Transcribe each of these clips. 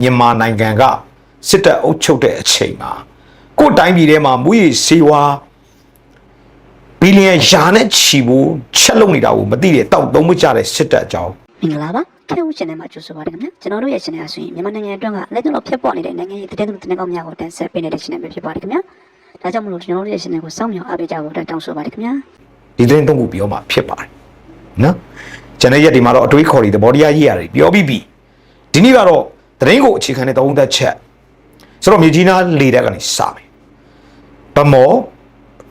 မြန်မာနိုင်ငံကစစ်တပ်အုပ်ချုပ်တဲ့အချိန်မှာကိုယ်တိုင်းပြည်ထဲမှာမူရည်စေဝါဘီလီယံရာနဲ့ချီဖို့ချက်လုံနေတာကိုမသိတဲ့တောက်သုံးမကြတဲ့စစ်တပ်အကြောင်းမင်္ဂလာပါခေဦးရှင်ထဲမှာကြိုဆိုပါရခင်ဗျာကျွန်တော်တို့ရဲ့ရှင်ထဲဆိုရင်မြန်မာနိုင်ငံအတွင်းကလက်ကျန်တော့ဖြစ်ပေါ်နေတဲ့နိုင်ငံရေးတည်တဲ့တင်ကောင်းများကိုတင်ဆက်ပေးနေတဲ့ရှင်ထဲပဲဖြစ်ပါတယ်ခင်ဗျာဒါကြောင့်မလို့ကျွန်တော်တို့ရဲ့ရှင်ထဲကိုစောင့်မျှော်အားပေးကြဖို့တောင်းဆိုပါတယ်ခင်ဗျာဒီသတင်းတုံးကိုပြောမှဖြစ်ပါတယ်နော်ကျွန်တော်ရက်ဒီမှာတော့အတွေးခေါ်တွေသဘောတရားရေးရတယ်ပြောပြီးပြီဒီနေ့ကတော့သတင်းကိုအခြေခံတဲ့သုံးသက်ချက်ဆိုတော့မြေကြီးနားလေတက်ကနေစမယ်ဗမော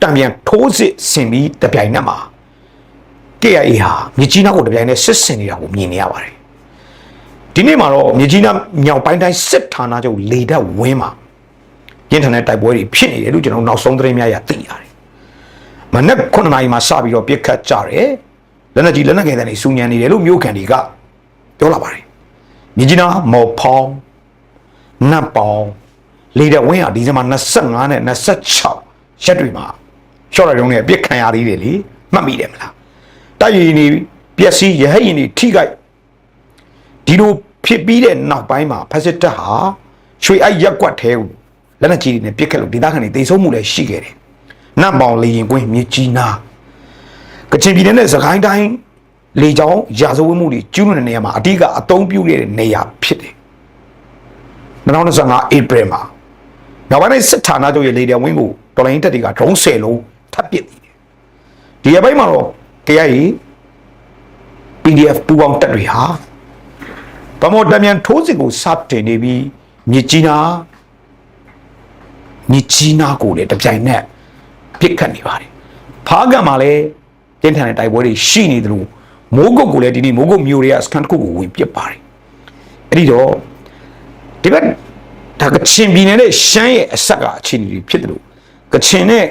တံပြန်ထိုးစစ်ဆင်ပြီးတပြိုင်နက်မှာ KIA ဟာမြေကြီးနားကိုတပြိုင်နက်စစ်ဆင်နေတာကိုမြင်နေရပါတယ်ဒီနေ့မှာတော့မြေကြီးနားမြောက်ပိုင်းတိုင်းစစ်ဌာနချုပ်လေတက်ဝင်းမှာရင်းထန်တဲ့တိုက်ပွဲတွေဖြစ်နေတယ်လို့ကျွန်တော်နောက်ဆုံးသတင်းများရသိရတယ်မနက်9 နာရီမှာစပြီးတော့ပြစ်ခတ်ကြတယ်လက်နက်ကြီးလက်နက်ငယ်တွေစူညံနေတယ်လို့မြို့ခံတွေကပြောလာပါတယ်မြေကြီးနားမော်ဖောင်းနတ်ပေါင်းလေတက်ဝင်းဟာဒီဇင်ဘာ25နဲ့26ရက်တွေမှာရှော့ရရုံနဲ့ပြစ်ခံရသေးတယ်လေမှတ်မိတယ်မလားတိုက်ရင်နေပျက်စီးရဟရင်နေထိခိုက်ဒီလိုဖြစ်ပြီးတဲ့နောက်ပိုင်းမှာဖက်စစ်တပ်ဟာရွှေအိုက်ရက်ကွက်ထဲကိုလက်နက်ကြီးတွေနဲ့ပြစ်ခတ်လို့ဒေသခံတွေတိတ်ဆုံးမှုလည်းရှိခဲ့တယ်နတ်ပေါင်းလေရင်ကွင်းမြေကြီးနားကချင်ပြည်နယ်နဲ့စကိုင်းတိုင်းလေကြောင်းရာဇဝတ်မှုတွေကျူးလွန်တဲ့နေရာမှာအဓိကအသုံးပြုတဲ့နေရာဖြစ်တယ်2025 April မှာနောက်ပိုင်းစစ်ဌာနချုပ်ရဲ့လေတပ်ဝင်းကိုတော်လိုင်းတပ်တွေကဒရုန်း10လုံးထပ်ပစ်တယ်ဒီအပိုင်းမှာတော့ KIA PDF ပူပေါင်းတပ်တွေဟာဗမော်တမြန်ထိုးစစ်ကိုစတင်နေပြီးမြစ်ကြီးနားကိုလည်းတပြိုင်နက်ပစ်ခတ်နေပါတယ်ဖားကံမှာလည်းကျင်းထန်တဲ့တိုက်ပွဲတွေရှိနေတယ်လို့မိုးကုတ်ကိုလည်းဒီနေ့မိုးကုတ်မြို့တွေကစကန်တစ်ခုကိုဝင်ပစ်ပါတယ်အဲ့ဒီတော့ဒီဘက်ဒါကချင်ပြည်နယ်နဲ့ရှမ်းရဲ့အဆက်ကအခြေအနေတွေဖြစ်တယ်လို့ကချင်နဲ့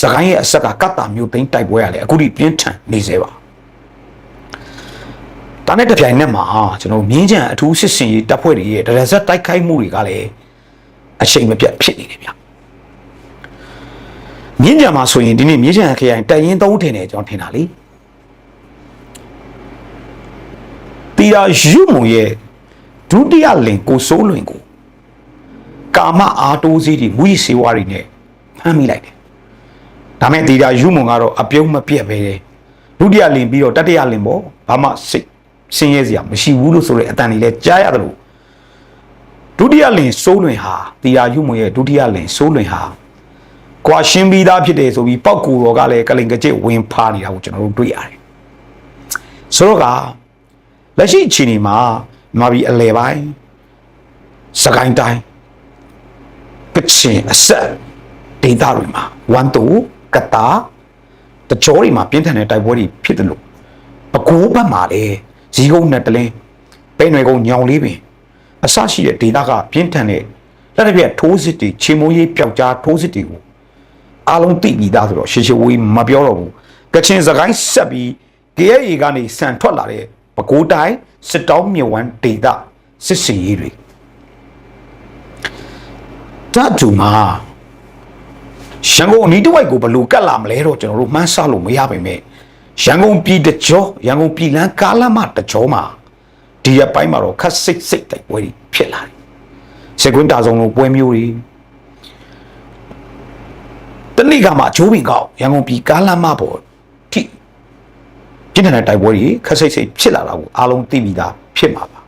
စကိုင်းရဲ့အဆက်ကကတ်တာမျိုးသိမ်းတိုက်ပွဲရလေအခုဒီပြင်းထန်နေစေပါဒါနဲ့တပြိုင်နက်မှာကျွန်တော်မြင်းချံအထူးစစ်စင်ရေးတပ်ဖွဲ့တွေရဲ့ဒရဇက်တိုက်ခိုက်မှုတွေကလည်းအချိန်မပြတ်ဖြစ်နေတယ်ဗျမြင်းချံမှာဆိုရင်ဒီနေ့မြင်းချံခရိုင်တရင်3ထင်တယ်ကျွန်တော်ထင်တာလေတီရာယူမုံရဲ့ဒုတိယလင်ကိုစိုးလွင်ကိုကာမအားတိုးစီးတွေမူရစေဝါတွေနဲ့ဖမ်းမိလိုက်တယ်ဒါမဲ့တီရာယူမုံကတော့အပြုံးမပြတ်ပဲဒုတိယလင်ပြီးတော့တတိယလင်ပေါ့ဘာမှစိတ်ဆင်းရဲစရာမရှိဘူးလို့ဆိုတဲ့အတန်ကြီးလဲကြားရတယ်လို့ဒုတိယလင်စိုးလွင်ဟာတီရာယူမုံရဲ့ဒုတိယလင်စိုးလွင်ဟာကွာရှင်းပြီးသားဖြစ်တယ်ဆိုပြီးပောက်ကူတော်ကလည်းကလင်ကကျစ်ဝင်ဖားနေတာကိုကျွန်တော်တို့တွေ့ရတယ်ဆိုတော့ကလက်ရှိအခြေအနေမှာမာပြီးအလဲပိုင်းစကိုင်းတိုင်းကချင်အဆက်ဒေသတွေမှာဝန်တူကတာတကြောတွေမှာပြင်းထန်တဲ့တိုက်ပွဲတွေဖြစ်တယ်လို့အကိုးဘက်မှာလည်းဇီးကုန်းနဲ့တလင်းပိန်ရွယ်ကုန်းညောင်လေးပင်အဆရှိတဲ့ဒေသကပြင်းထန်တဲ့လက်တစ်ပြက်ထိုးစစ်တွေချေမိုးရေးပျောက်ကြားထိုးစစ်တွေကိုအားလုံးသိပြီးသားဆိုတော့ရှေ့ဝေးမပြောတော့ဘူးကချင်စကိုင်းဆက်ပြီး KIA ကနေစံထွက်လာတဲ့ပဲခူးတိုင်းစစ်တောင်းမြဝန်းဒေသစစ်စင်ရေးတွေတတူမှာရန်ကုန်အနီးတစ်ဝိုက်ကိုဘလို့ကတ်လာမလဲတော့ကျွန်တော်တို့မှန်းဆလို့မရပါပဲရန်ကုန်ပြည်တကြောရန်ကုန်ပြည်လန်းကားလမ်းမတကြောမှာဒီရပိုင်းမှာတော့ခက်စိတ်တိုက်ပွဲတွေဖြစ်လာတယ်စကွင်းတာဆောင်လုံးပွဲမျိုးတွေတနေ့ကမှဂျိုးပင်ကောက်ရန်ကုန်ပြည်ကားလမ်းမပေါ်ထိကျင်းတဲ့တိုက်ပွဲတွေခက်စိတ်ဖြစ်လာတာကိုအားလုံးသိပြီးသားဖြစ်မှာပါ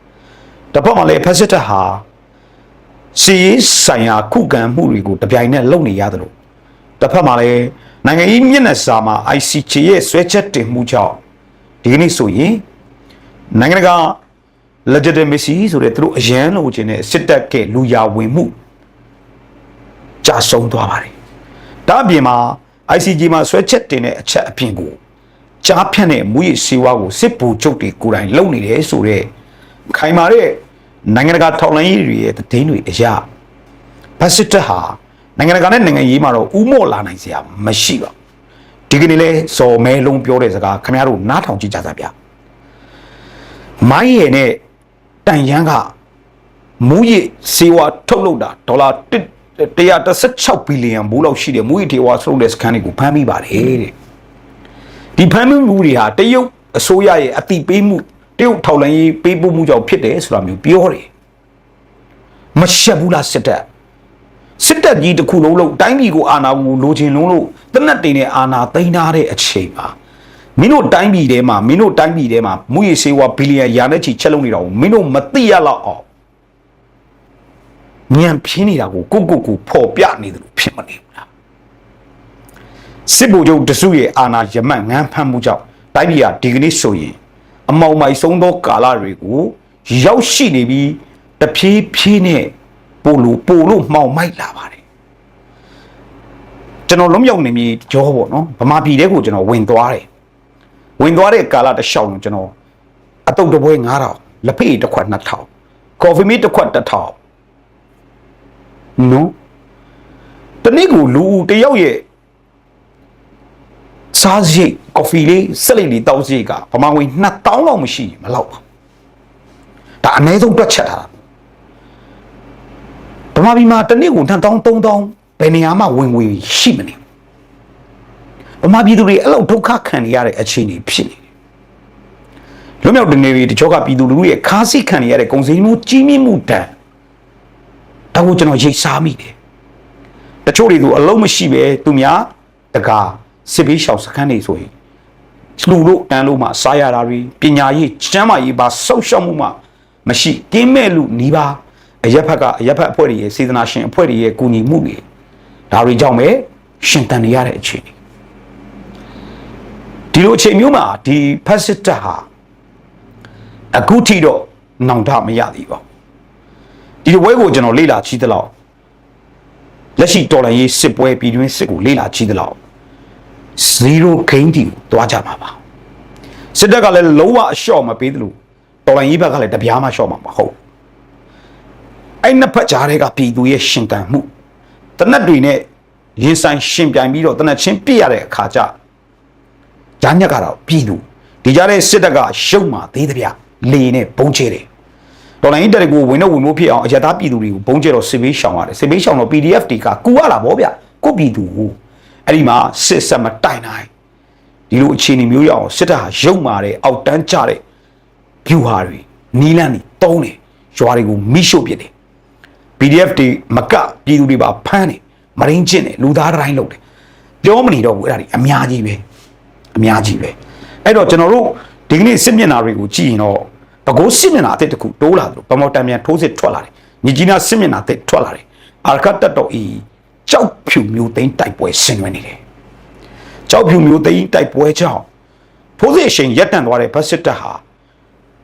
တစ်ဖက်မှာလည်းဖက်စစ်တပ်ဟာစီရေးဆိုင်ရာခုခံမှုတွေကိုတပြိုင်နက်လုပ်နေရတယ်လို့တစ်ဖက်မှာလည်းနိုင်ငံရေးမျက်နှာစာမှာ ICJ ရဲ့ဆွဲချက်တင်မှုကြောင့်ဒီကနေ့ဆိုရင်နိုင်ငံက legitimacy ဆိုတဲ့သူတို့အရန်လို့ခြင်းနဲ့စစ်တပ်ကလူရဝင်မှုကြာဆုံးသွားပါတယ်ဒါအပြင်မှာ ICJ မှာဆွဲချက်တင်တဲ့အချက်အပြင်ကိုကြားဖြတ်တဲ့မူရည်စေဝါကိုစစ်ဗိုလ်ချုပ်တွေကိုယ်တိုင်လုပ်နေတယ်ဆိုတဲ့ခိုင်မာတဲ့နိုင်ငံတကာထောက်လှမ်းရေးတွေရဲ့သတင်းတွေအရဖက်စစ်တပ်ဟာနိုင်ငံတကာနဲ့နိုင်ငံရေးမှာတော့ဥမော့လာနိုင်စရာမရှိပါဘူးဒီကနေ့လဲစော်မဲလုံးပြောတဲ့စကားခင်ဗျားတို့နားထောင်ကြည့်ကြစဗျာမိုင်းရည်နဲ့တန်ရန်ကမူရည်စေဝါထုတ်လုပ်တာဒေါ်လာ116ဘီလီယံဘူးလောက်ရှိတဲ့မူရည်ထေဝါထုတ်တဲ့စကန်တွေကိုဖမ်းမိပါတယ်တဲ့ဒီဖမ်းမိမှုတွေဟာတရုတ်အစိုးရရဲ့အတိပေးမှုတရုတ်ထောက်လှမ်းရေးပေးပို့မှုကြောင့်ဖြစ်တယ်ဆိုတာမျိုးပြောတယ် ရှက်ဘူးလားစစ်တပ်ကြီးတစ်ခုလုံးလို့တိုင်းပြည်ကိုအာဏာကိုလိုချင်လုံးလို့တနတ်တင်နဲ့အာဏာသိမ်းထားတဲ့အချိန်မှာမင်းတို့တိုင်းပြည်ထဲမှာမူရစေဝါဘီလီယံရာနဲ့ချီချက်လုံးနေတာကိုမင်းတို့မသိရတော့အောင်ညံပြင်းနေတာကိုကိုဖော်ပြနေတယ်လို့ဖြစ်မနေဘူးလားစစ်ဗိုလ်ချုပ်တစုရဲ့အာဏာရမတ်ငန်းဖမ်းမှုကြောင့်တိုင်းပြည်ကဒီကနေ့ဆိုရင်အမောင်မိုက်ဆုံးသောကာလတွေကိုရောက်ရှိနေပြီးတဖြည်းဖြည်းနဲ့ပို့လို့မှောင်မိုက်လာပါတယ်ကျွန်တော်လုံးမြောက်နေပြီကြောပေါ့နော်ဗမာပြည်တဲကိုကျွန်တော်ဝင်သွားတဲ့ကာလတစ်လျှောက်လုံးကျွန်တော်အတုပ်တပွဲ9000လက်ဖေးတစ်ခွက်2000ကော်ဖီမီတစ်ခွက်1000နော်တနေ့ကိုလူတယောက်ရဲ့စားစရိတ်ကော်ဖီလေးစက်လိတ်လေးတောက်စရိတ်ကဗမာငွေ2000လောက်မရှိမလောက်ပါဒါအနည်းဆုံးတွက်ချက်ထားတာဗမာပြည်မှာတနေ့ကို2000 3000ဘယ်နေရာမှဝင်ငွေရှိမနေဗမာပြည်သူတွေအဲ့လောက်ဒုက္ခခံနေရတဲ့အခြေအနေဖြစ်နေတယ်လွတ်မြောက်တဲ့နေတွေတချို့ကပြည်သူလူထုရဲ့ခါးစိခံနေရတဲ့ကုန်စည်မှုကြီးမြင့်မှုတန်ဒါကိုကျွန်တော်ရိတ်စားမိတယ်တချို့တွေကအလုံးမရှိပဲသူများတကားစစ်ဘေးရှောင်စခန်းတွေဆိုရင်လူလို့တန်းလို့မှစားရတာတွေပညာရေးကျန်းမာရေးပါဆောက်ရှောက်မှုမှမရှိကင်းမဲ့လူနီးပါအရက်ဖက်အဖွဲ့တွေရဲ့စေတနာရှင်အဖွဲ့တွေရဲ့ကူညီမှုတွေဒါတွေကြောင့်ပဲရှင်တန်နေရတဲ့အခြေအနေဒီလိုအခြေမျိုးမှာဒီဖက်စစ်တပ်ဟာအခုထိတော့နောင်တမရသေးပါဘူးဒီလိုပွဲကိုကျွန်တော်လေ့လာကြည့်သလောက်လက်ရှိတော်လှန်ရေးစစ်ပွဲပြည်တွင်းစစ်ကိုလေ့လာကြည့်သလောက်0 gain တီကိုတွားကြမှာပါစစ်တပ်ကလည်းလုံးဝအလျှော့မပေးသလိုတော်လှန်ရေးဘက်ကလည်းတပြားမှလျှော့မှာမဟုတ်အဲ့နှစ်ဖက်ကြားတွေကပြည်သူရဲ့ရှင်တန်မှုတနတ်တွေနဲ့ရင်ဆိုင်ရှင်ပြိုင်ပြီးတော့တနတ်ချင်းပြည့်ရတဲ့အခါကျဂျာညက်ကတော့ပြည်သူဒီကြားတဲ့စစ်တပ်ကရှုံးမှာသေးတဲ့ဗျလေနဲ့ဘုံချဲတယ်တော်လိုင်းတက်ကိုဝင်ဖို့ဖြစ်အောင်အရသာပြည်သူတွေကိုဘုံကျဲတော့စစ်ဘေးရှောင်ရတယ်စစ်ဘေးရှောင်တော့ PDF တွေကကူရလာဗောဗျကိုပြည်သူကိုအဲ့ဒီမှာစစ်ဆက်မတိုင်နိုင်ဒီလိုအခြေအနေမျိုးရအောင်စစ်တပ်ဟာရုံမာတဲ့အောက်တန်းကျတဲ့ဖြူဟာတွေနီးလန်းတွေတုံးတယ်ရွာတွေကိုမိရှို့ပစ်တယ် PDF တွေမကပြည်သူတွေပါဖမ်းတယ်မရင်းကျင့်တယ်လူသားတိုင်းလုပ်တယ်ပြောမနေတော့ဘူးအဲ့ဒါတွေအများကြီးပဲအဲ့တော့ကျွန်တော်တို့ဒီကနေ့စစ်မျက်နှာတွေကိုကြည့်ရင်တော့ဘကိုးစစ်မျက်နှာအသစ်တစ်ခုတိုးလာတယ်ဗမော်တံမြန်ထိုးစစ်ထွက်လာတယ်မြကြီးနားစစ်မျက်နှာအသစ်ထွက်လာတယ်အာရခတ်တက်တော်ဤကြောက်ဖြူမျိုးသိန်းတိုက်ပွဲဆင်နွှဲနေတယ်ကြောက်ဖြူမျိုးသိန်းတိုက်ပွဲကြောင့်ထိုးစစ်အချိန်ရပ်တန့်သွားတဲ့ဗတ်စစ်တပ်ဟာ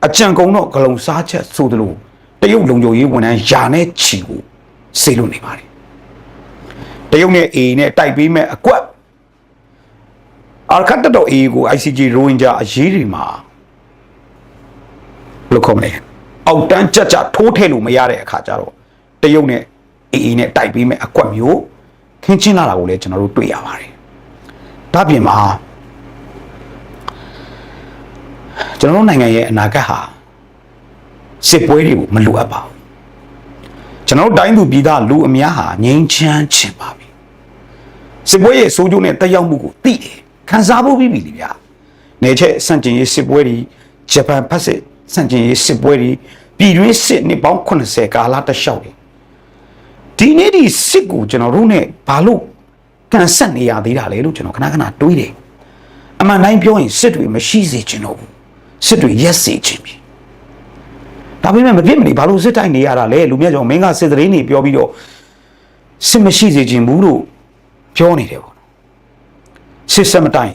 အကြံကုန်တော့ဂလုံစားချက်ဆိုသလိုတရုတ်လုံခြုံရေးဝန်ထမ်းယာနဲ့ချီကိုစေလွတ်နေပါတယ်တရုတ်နဲ့ AA နဲ့တိုက်ပေးမဲ့အကွက်အာရခတ်တက်တော် AA ကို ICJ ရိုဟင်ဂျာအရေးတွေမှာဘယ်လိုခေါ်မလဲအောက်တန်းကြထိုးထည့်လို့မရတဲ့အခါကျတော့တရုတ်နဲ့ AA နဲ့တိုက်ပေးမဲ့အကွက်မျိုးခင်းချင်းလာတာကိုလည်းကျွန်တော်တို့တွေ့ရပါတယ်ဒါပြင်မှာကျွန်တော်တို့နိုင်ငံရဲ့အနာဂတ်ဟာစစ်ပွဲတွေကိုမလိုအပ်ပါဘူးကျွန်တော်တို့တိုင်းသူပြည်သားလူအများဟာငြိမ်းချမ်းချင်ပါပြီစစ်ပွဲရဲ့ဆိုးကျိုးနဲ့တက်ရောက်မှုကိုသိတယ်ခံစားဖို့ပြီးပြီလေဗျာနေချက်စန့်ကျင်ရေးစစ်ပွဲတွေဂျပန်ဖက်စစ်စန့်ကျင်ရေးစစ်ပွဲတွေပြည်တွင်းစစ်နှစ်ပေါင်း80ကာလတလျှောက်တယ်ဒီနေ့ဒီစစ်ကိုကျွန်တော်တို့ ਨੇ ဘာလို့ကန်ဆက်နေရသေးတာလဲလို့ကျွန်တော်ခဏတွေးတယ်အမှန်တိုင်းပြောရင်စစ်တွေမရှိစေချင်တော့ဘူးစစ်တွေရက်စေချင်ပြီဒါပေမဲ့မဖြစ်မနေဘာလို့စစ်တိုင်းနေရတာလဲလူမြတ်ကျော်မင်းကစစ်သတင်းတွေပြောပြီးတော့စစ်မရှိစေချင်ဘူးလို့ပြောနေတယ်ပေါ့စစ်စမတိုင်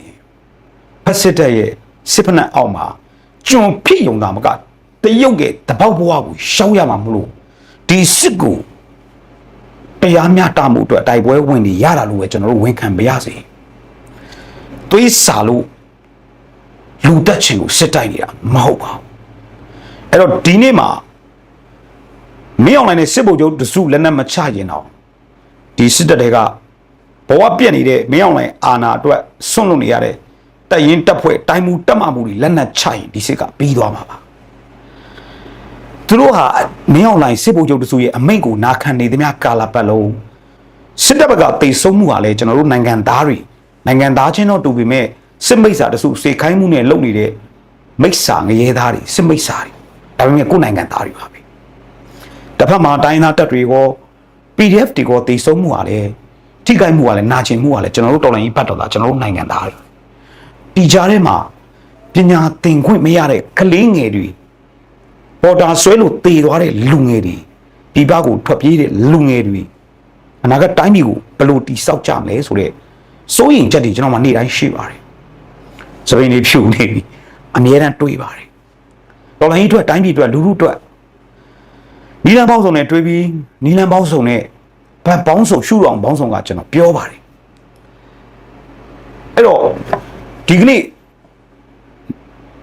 ဖက်စစ်တပ်ရဲ့စစ်ဖက်နှက်အောက်မှာကျွန်ဖြစ်ယုံတာမကတရုတ်ရဲ့တပေါက်ဘဝကိုရှောင်းရမှာမလို့ဒီစစ်ကိုတရားမျှတမှုအတွက်တိုက်ပွဲဝင်နေရတာလို့ပဲကျွန်တော်တို့ဝန်ခံပါရစေသွေးစာလို့လူတက်ချင်ကိုစစ်တိုက်နေတာမဟုတ်ပါဘူးအဲ့တော့ဒီနေ့မှာမင်းအွန်လိုင်းနဲ့စစ်ဗိုလ်ချုပ်တစုလက်နက်မချရင်တော့ဒီစစ်တပ်တွေကဘဝပြက်နေတဲ့မင်းအွန်လိုင်းအာဏာအတွက်ဆွန့်လွတ်နေရတဲ့တပ်ရင်းတပ်ဖွဲ့တိုင်းမှုတပ်မမှုတွေလက်နက်ချရင်ဒီစစ်ကပြီးသွားမှာပါသူတို့ဟာမင်းအွန်လိုင်းစစ်ဗိုလ်ချုပ်တစုရဲ့အမိန့်ကိုနာခံနေသမျှကာလပတ်လုံးစစ်တပ်ဘက်ကတိတ်ဆုံးမှုဟာလေကျွန်တော်တို့နိုင်ငံသားချင်းတော့တူပေမဲ့စစ်မိတ်စာတစုစေခိုင်းမှုနဲ့လုပ်နေတဲ့မိတ်စာငရဲသားတွေစစ်မိတ်စာတွေဒါပေမဲ့ကိုယ်နိုင်ငံသားတွေပါပဲ တစ်ဖက်မှာတိုင်းသားတပ်တွေကို PDF တွေကိုတည်ဆုံးမှုကလည်းထိခိုက်မှုကလည်းနာကျင်မှုကလည်းကျွန်တော်တို့တော်လိုင်းဘတ်တော်သားကျွန်တော်တို့နိုင်ငံသားတွေဒီကြားထဲမှာပညာသင်ခွင့်မရတဲ့ကလေးငယ်တွေပေါ်တာဆွဲလို့တည်သွားတဲ့လူငယ်တွေဒီဘက်ကိုထွက်ပြေးတဲ့လူငယ်တွေအနာဂတ်တိုင်းပြည်ကိုဘယ်လိုတည်ဆောက်ကြမလဲဆိုတဲ့စိုးရိမ်ချက်တွေကျွန်တော်မှနေ့တိုင်းရှိပါတယ်စပိန်တွေဖြူနေပြီအမြဲတမ်းတွေးပါတယ်တော်လိုင်းအတွက်တိုင်းပြည်အတွက်လူထုအတွက်နီလန်ပေါင်းစုံနဲ့တွေးပြီးနီလန်ပေါင်းစုံနဲ့ဗတ်ပေါင်းစုံရှုတော်ပေါင်းစုံကကျွန်တော်ပြောပါတယ်အဲ့တော့ဒီကနေ့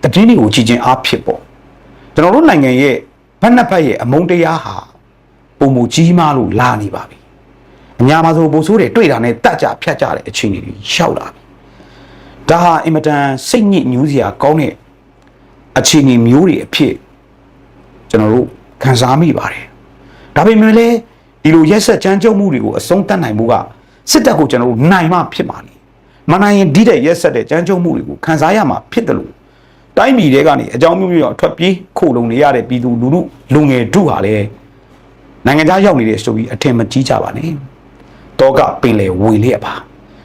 တတိယကိုကြည်ချင်းအားဖြစ်ပေါ့ကျွန်တော်တို့နိုင်ငံရဲ့ဘက်နှစ်ဖက်ရဲ့အမုန်းတရားဟာပုံမူကြီးမားလို့လာနေပါပြီအများမှာဆိုပိုဆိုးတယ်တွေ့တာနဲ့တက်ကြဖြတ်ကြတဲ့အခြေအနေတွေရှောက်လာပြီဒါဟာအင်မတန်စိတ်ညစ်ညူးစရာကောင်းတဲ့အခြေအနေမျိုးတွေအဖြစ်ကျွန်တော်တို့ခံစားမိပါတယ်ဒါပေမဲ့လည်းဒီလိုရက်ဆက်ကြမ်းကြုတ်မှုတွေကိုအဆုံးသတ်နိုင်မှုကစစ်တပ်ကိုကျွန်တော်တို့နိုင်မှဖြစ်ပါလိမ့်မနိုင်ရင်ဒီတဲ့ရက်ဆက်တဲ့ကြမ်းကြုတ်မှုတွေကိုခံစားရမှာဖြစ်တယ်လို့တိုင်းပြည်တွေကနေအကြောင်းမျိုးမျိုးထွက်ပြေးခိုလုံနေရတဲ့ပြည်သူလူထုလူငယ်တို့ဟာလည်းနိုင်ငံခြားရောက်နေတဲ့ဆိုပြီးအထင်မကြီးကြပါနဲ့တော့ကပင်လေဝေလျက်ပါ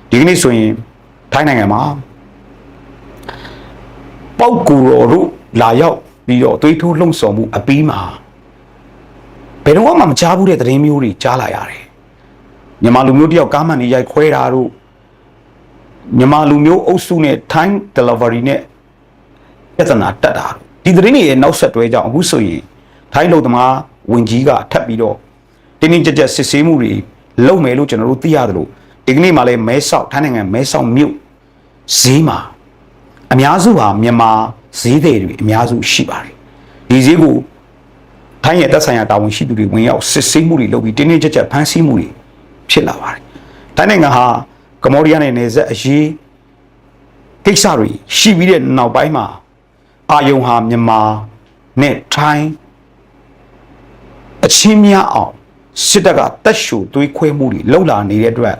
ဒီကနေ့ဆိုရင်ထိုင်းနိုင်ငံမှာပေါက်ကူတော်တို့လာရောက်ပြီးတော့သွေးထိုးလှုံ့ဆော်မှုအပြီးမှာဘယ်တော့မှမကြားဘူးတဲ့သတင်းမျိုးတွေကြားလာရတယ်မြန်မာလူမျိုးတယောက်ကားမှန်နေရိုက်ခွဲတာတို့မြန်မာလူမျိုးအုပ်စုနဲ့ time delivery နဲ့ပြဿနာတက်တာဒီသတင်းတွေရဲ့နောက်ဆက်တွဲကြောင့်အခုဆိုရင်ထိုင်းလူသမားဝင်ကြီးကထပ်ပြီးတော့တင်းတင်းကြပ်ကြပ်စစ်ဆေးမှုတွေလုပ်မယ်လို့ကျွန်တော်တို့သိရတယ်လို့ဒီကနေ့မှလည်းမဲဆောက်ထိုင်းနိုင်ငံမဲဆောက်မြို့ဈေးမှာအများစုဟာမြန်မာဈေးတွေအများစုရှိပါတယ်ဒီဈေးကိုထိုင်းရဲ့တပ်ဆိုင်ရာတာဝန်ရှိသူတွေဝင်ရောက်စစ်ဆေးမှုတွေလုပ်ပြီးတင်းတင်းကြပ်ကြပ်ဖမ်းဆီးမှုတွေဖြစ်လာပါတယ်ထိုင်းနိုင်ငံဟာကမ္ဘောဒီးယားနဲ့နယ်စပ်အရေးကိစ္စတွေရှိပြီးတဲ့နောက်ပိုင်းမှာအာယုံဟာမြန်မာနဲ့ထိုင်းအချင်းများအောင်စစ်တပ်ကတက်ရှူသွေးခွဲမှုတွေလှုပ်လာနေတဲ့အတွက်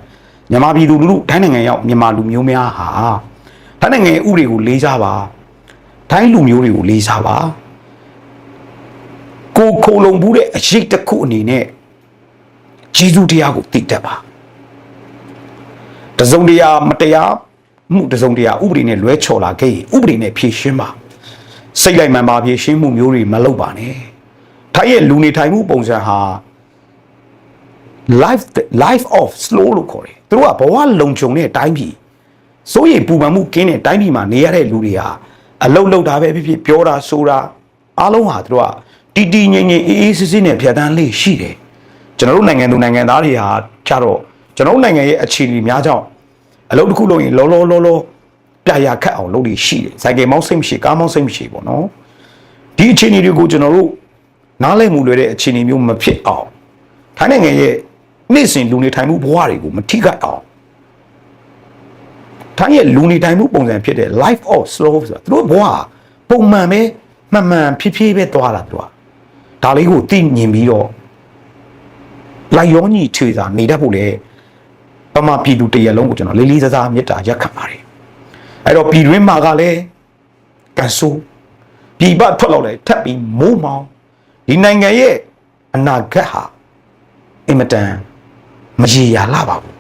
မြန်မာပြည်သူလူထုထိုင်းနိုင်ငံရောက်မြန်မာလူမျိုးများဟာထိုင်းနိုင်ငံရဲ့ဥပဒေကိုလေးစားပါထိုင်းလူမျိုးတွေကိုလေးစားပါကိုခိုလုံဘူးတဲ့အရေးတစ်ခုအနေနဲ့ဂျေဇုတရားကိုသိတတ်ပါတစုံတရာမတရားမှုတစုံတရာဥပဒေနဲ့လွဲချော်လာခဲ့ရင်ဥပဒေနဲ့ဖြေရှင်းပါစိတ်လိုက်မှန်ပါဖြေရှင်းမှုမျိုးတွေမလုပ်ပါနဲ့ထိုင်းရဲ့လူနေထိုင်မှုပုံစံဟာ life of slow လို့ခေါ်တယ်သူတို့ကဘဝလုံခြုံတဲ့အတိုင်းပြည်စိုးရိမ်ပူပန်မှုကင်းတဲ့အတိုင်းပြည်မှာနေရတဲ့လူတွေဟာအလုတ်လုတ်တာပဲဖြစ်ဖြစ်ပြောတာဆိုတာအားလုံးဟာသူတို့ကတီငြိမ်ငြိမ်အေးအေးဆေးဆေးနဲ့ဖြတ်တန်းလေးရှိတယ်ကျွန်တော်တို့နိုင်ငံသူနိုင်ငံသားတွေဟာကြတော့ကျွန်တော်တို့နိုင်ငံရဲ့အခြေအနေများကြောင့်အလုတ်တစ်ခုလုံးရင်လောပြရခတ်အောင်လုပ်လို့ရှိတယ်စိုက်ကယ်မောင်းစိတ်မရှိကားမောင်းစိတ်မရှိပေါ့နော်ဒီအခြေအနေတွေကိုကျွန်တော်တို့နားလည်မှုလွယ်တဲ့အခြေအနေမျိုးမဖြစ်အောင်ထိုင်းနိုင်ငံရဲ့နေ့စဉ်လူနေထိုင်မှုဘဝတွေကိုမထိခိုက်အောင်ထိုင်းရဲ့လူနေထိုင်မှုပုံစံဖြစ်တဲ့ life of slow ဆိုတာသူတို့ဘဝပုံမှန်ပဲမှန်မှန်ဖြည်းဖြည်းပဲသွားတာသူကဒါလေးကိုသိမြင်ပြီးတော့လိုက်ရောညီထွေစာနေတတ်ဖို့လေပမာပြည်သူတရလုံးကိုကျွန်တော်လေးလေးစားစားမေတ္တာရက်ခံပါတယ်အဲ့တော့ပြည်တွင်းမှာကလည်းကန်ဆိုးပြည်ပထွက်လာတယ်ထပ်ပြီးမိုးမောင်းဒီနိုင်ငံရဲ့အနာဂတ်ဟာအင်မတန်မရေရာလာပါဘူး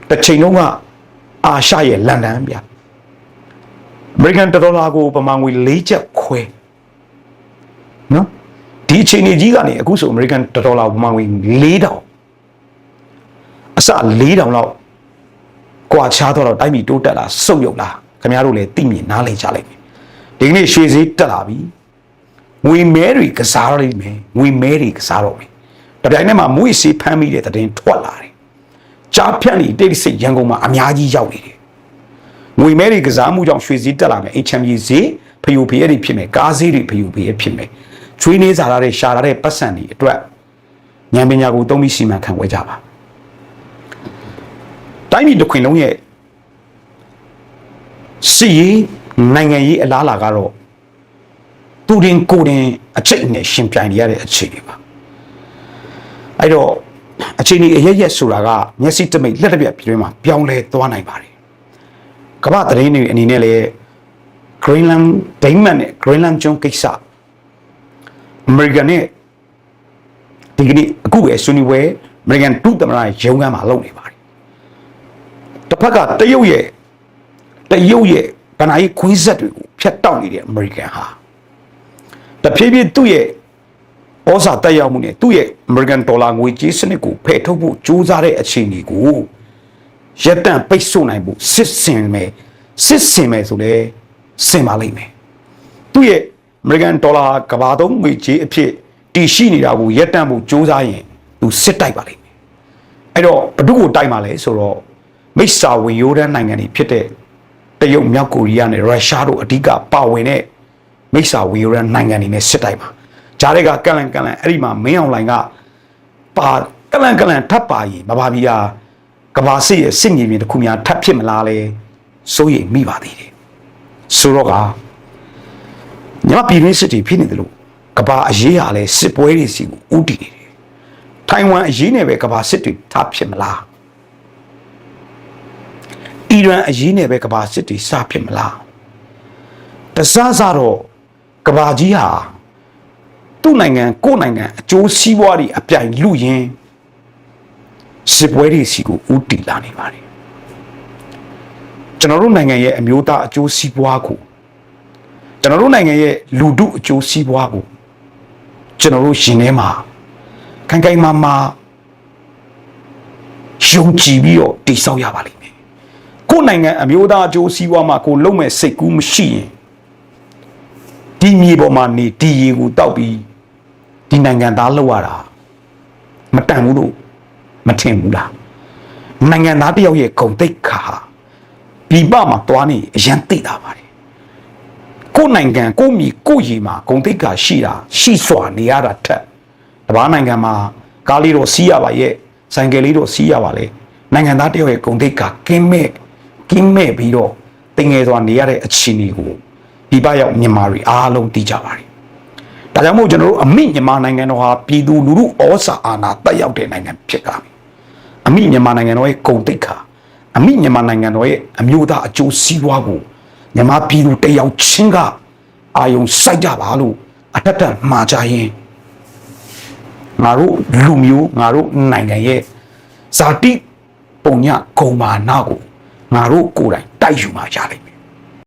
တစ်ချိန်လုံးကအာရှရဲ့လန်ဒန်ဗျအမေရိကန်ဒေါ်လာကိုပမာငွေ4ကျပ်ခွဲနော်ဒီအချိန်ကြီးကနေအခုဆိုအမေရိကန်ဒေါ်လာပမာငွေ4000အစ4000လောက်ကွာခြားတော့တိုင်းပြည်တိုးတက်လာစုပ်ယုပ်လာခင်ဗျားတို့လည်းသိမြင်နားလည်ကြလိမ့်မယ်ဒီကနေ့ရွှေဈေးတက်လာပြီငွေမဲတွေကစားရလိမ့်မယ်ငွေမဲတွေကစားတော့မယ်တပြိုင်နက်မှာမွေးစေးဖမ်းမိတဲ့တဲ့တင်ထွက်လာတယ်ကြားဖြန့်နေတိတ်ဆိတ်ရန်ကုန်မှာအများကြီးရောက်နေတယ်ငွေမဲတွေကစားမှုကြောင့်ရွှေဈေးတက်လာမယ် HMB ဈေးဖျူဖျဲတွေဖြစ်မယ်ကားဈေးတွေဖျူဖျဲဖြစ်မယ်ချွေးနေစားရတဲ့ရှာရတဲ့ပတ်စံတွေအတွက်ဉာဏ်ပညာကိုသုံးပြီးစီမံခန့်ခွဲကြပါတိုင်းပြည်တစ်ခွင်လုံးရဲ့စီရေးနိုင်ငံရေးအလားအလာကတော့သူတင်ကိုယ်တင်အချိတ်နဲ့ရှင်ပြိုင်နေရတဲ့အခြေအနေပါအဲ့တော့အခြေအနေအရရက်ဆိုတာကမျက်စိတမိတ်လက်တစ်ပြက်ပြည်တွင်းမှာပြောင်းလဲသွားနိုင်ပါတယ်ကမ္ဘာသတင်းတွေအနေနဲ့လည်း Greenland ဒိန်းမတ်နဲ့ Greenland ကျွန်းကိစ္စအမေရိကန်နဲ့တ ဒီကနေ့အခုပဲဆွေးနွေးပွဲအမေရိကန်ဒုသမ္မတရုံးခန်းမှာလုပ်နေပါတယ်တစ်ဖက်ကတရုတ်ရဲ့ဗဏ္ဍာရေးခွင်းဆက်တွေကိုဖျက်တောက်နေတဲ့အမေရိကန်ဟာတဖြည်းဖြည်းသူ့ရဲ့ဩဇာတက်ရောက်မှုနဲ့သူ့ရဲ့အမေရိကန်ဒေါ်လာငွေကြေးစနစ်ကိုဖယ်ထုတ်ဖို့ကြိုးစားတဲ့အခြေအနေကိုရပ်တန့်ပိတ်ဆို့နိုင်ဖို့စစ်ဆင်မယ်ဆိုလဲဆင်ပါလိမ့်မယ်သူ့ရဲ့အမေရိကန်ဒေါ်လာကမ္ဘာသုံးငွေကြေးအဖြစ်တည်ရှိနေတာကိုရပ်တန့်ဖို့ကြိုးစားရင်သူစစ်တိုက်ပါလိမ့်မယ်အဲ့တော့ဘယ်သူကိုတိုက်မှာလဲဆိုတော့မိတ်ဆာဝင်ရိုးတန်းနိုင်ငံတွေဖြစ်တဲ့တရုတ်မြောက်ကိုရီးယားနဲ့ရုရှားတို့အဓိကပါဝင်တဲ့မိတ်ဆာဝင်ရိုးတန်းနိုင်ငံတွေနဲ့စစ်တိုက်မှာဂျားတွေကကလန်အဲ့ဒီမှာမင်းအောင်လှိုင်ကပါကလန်ထပ်ပါရင်မပါဘီယာကဘာစစ်ရဲ့စစ်မြေပြင်တစ်ခုများထပ်ဖြစ်မလားလဲစိုးရိမ်မိပါသေးတယ်ဆိုတော့ကညမပြည်တွင်းစစ်တွေဖြစ်နေတယ်လို့ကဘာအရေးဟာလဲစစ်ပွဲတွေစီကိုဥတည်နေတယ်ထိုင်ဝမ်အရေးနဲ့ပဲကဘာစစ်တွေထပ်ဖြစ်မလားအီရန်အရေးနဲ့ပဲကဘာစစ်တွေစဖြစ်မလားတစားတော့ကဘာကြီးဟာသူ့နိုင်ငံကိုယ့်နိုင်ငံအကျိုးစီးပွားတွေအပြိုင်လူရင်းစစ်ပွဲတွေစီကိုဥတီလာနေပါတယ်ကျွန်တော်တို့နိုင်ငံရဲ့အမျိုးသားအကျိုးစီးပွားကိုကျွန်တော်တို့နိုင်ငံရဲ့လူထုအကျိုးစီးပွားကိုကျွန်တော်တို့ရှင်ထဲမှာခိုင်မာယုံကြည်ပြီးတော့တည်ဆောက်ရပါလိမ့်မယ်ကိုယ့်နိုင်ငံအမျိုးသားအကျိုးစီးပွားမှာကိုလုံးမဲ့စိတ်ကူးမရှိရင်ဒီမြေပေါ်မှာနေဒီရေကိုတောက်ပြီးဒီနိုင်ငံသားလောက်ရတာမတန်ဘူးလို့မထင်ဘူးလားနိုင်ငံသားတယောက်ရဲ့ဂုဏ်သိက္ခာပြည်ပမှာတွားနေအရန်သိတာပါတယ်ကိုယ်နိုင်ငံကိုယ်မြေကိုယ်ရေမှာဂုဏ်သိက္ခာရှိတာရှိစွာနေရတာထက်တပားနိုင်ငံမှာကားလေးတော့စီးရပါရဲ့ဆိုင်ကယ်လေးတော့စီးရပါလေနိုင်ငံသားတယောက်ရဲ့ဂုဏ်သိက္ခာကင်းမဲ့ပြီးတော့တင်ငယ်စွာနေရတဲ့အခြေအနေကိုပြည်ပရောက်မြန်မာတွေအားလုံးသိကြပါတယ်ဒါကြောင့်မို့ကျွန်တော်တို့အမိမြန်မာနိုင်ငံတော်ဟာပြည်သူလူထုဩဇာအာဏာတက်ရောက်တဲ့နိုင်ငံဖြစ်တာအမိမြန်မာနိုင်ငံတော်ရဲ့ဂုဏ်သိက္ခာအမိမြန်မာနိုင်ငံတော်ရဲ့အမျိုးသားအကျိုးစီးပွားကိုမြန်မာပြည်သူတယောက်ချင်းကအာယုံစိုက်ကြပါလို့အထက်မှာကြရင်ငါတို့လူမျိုးငါတို့နိုင်ငံရဲ့ဇာတိပုံညဂုဏ်မာနကိုငါတို့ကိုယ်တိုင်တိုက်ယူမှာရလိမ့်မယ်